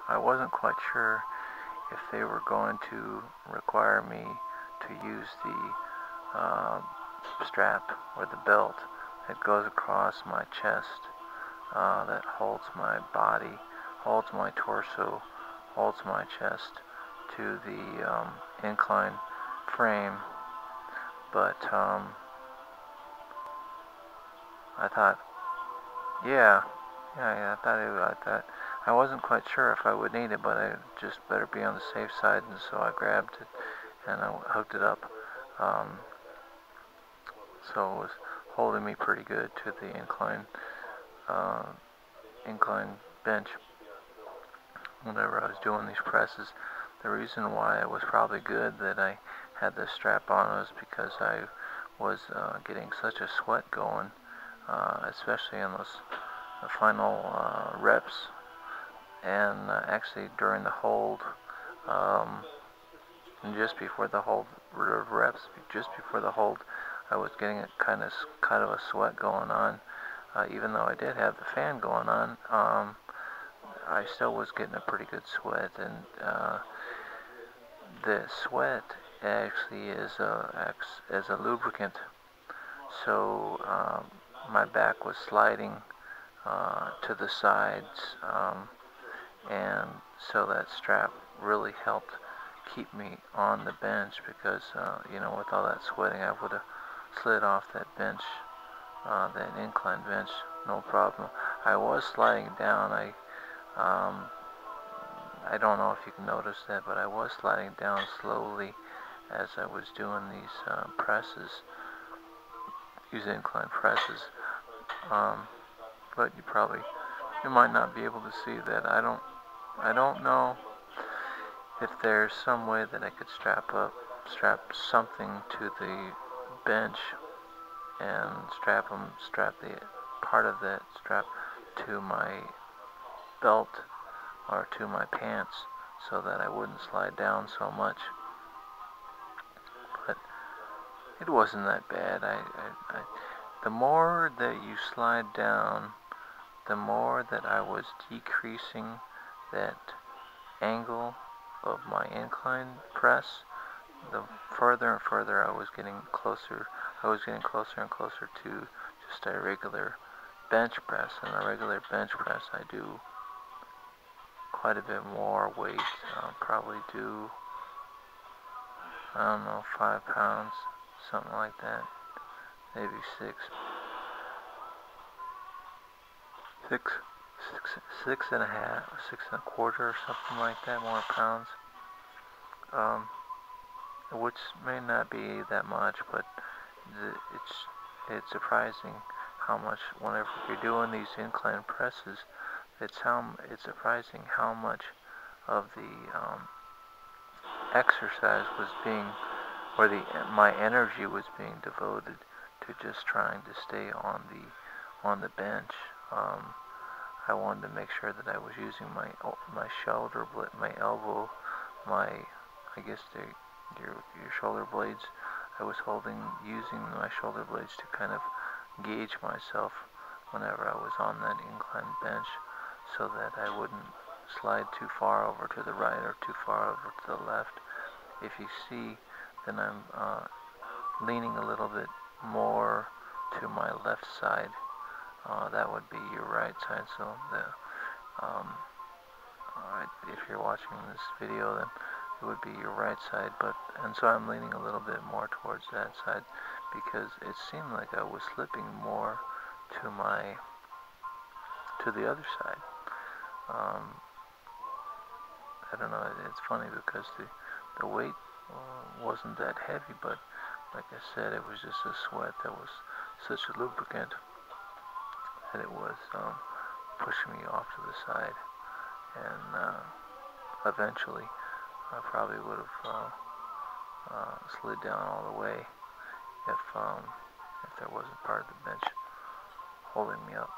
I wasn't quite sure if they were going to require me to use the strap or the belt that goes across my chest, that holds my body, holds my torso, holds my chest to the incline frame. But I thought, yeah, I thought I wasn't quite sure if I would need it, but I just better be on the safe side, and so I grabbed it and I hooked it up. So it was holding me pretty good to the uh, incline bench whenever I was doing these presses. The reason why it was probably good that I had this strap on was because I was getting such a sweat going, especially in those final reps, and actually during the hold, and just before the hold reps, just before the hold, I was getting a kind of a sweat going on. Even though I did have the fan going on, I still was getting a pretty good sweat, and the sweat actually is a lubricant. So my back was sliding to the sides, and so that strap really helped keep me on the bench, because with all that sweating, I would have slid off that bench, that incline bench, no problem. I was sliding down. I don't know if you can notice that, but I was sliding down slowly as I was doing these presses, these incline presses. But you might not be able to see that. I don't know if there's some way that I could strap something to the bench and strap the part of that strap to my belt or to my pants so that I wouldn't slide down so much. But it wasn't that bad. The more that you slide down, the more that I was decreasing that angle of my incline press, the further and further I was getting closer. I was getting closer and closer to just a regular bench press. And a regular bench press, I do quite a bit more weight. I'll probably do, I don't know, 5 pounds, something like that, maybe 6, 6.5, 6.25, or something like that, more pounds. Which may not be that much, but it's surprising how much, whenever you're doing these incline presses, it's surprising how much of the exercise was being, or my energy was being devoted to just trying to stay on the bench. I wanted to make sure that I was using my shoulder, my elbow, I guess your shoulder blades. I was using my shoulder blades to kind of gauge myself whenever I was on that incline bench, so that I wouldn't slide too far over to the right or too far over to the left. If you see, then I'm leaning a little bit more to my left side. That would be your right side. So if you're watching this video, then it would be your right side, and so I'm leaning a little bit more towards that side, because it seemed like I was slipping more to the other side. I don't know, it's funny because the weight wasn't that heavy, but like I said, it was just a sweat that was such a lubricant that it was pushing me off to the side, and eventually I probably would have slid down all the way if there wasn't part of the bench holding me up.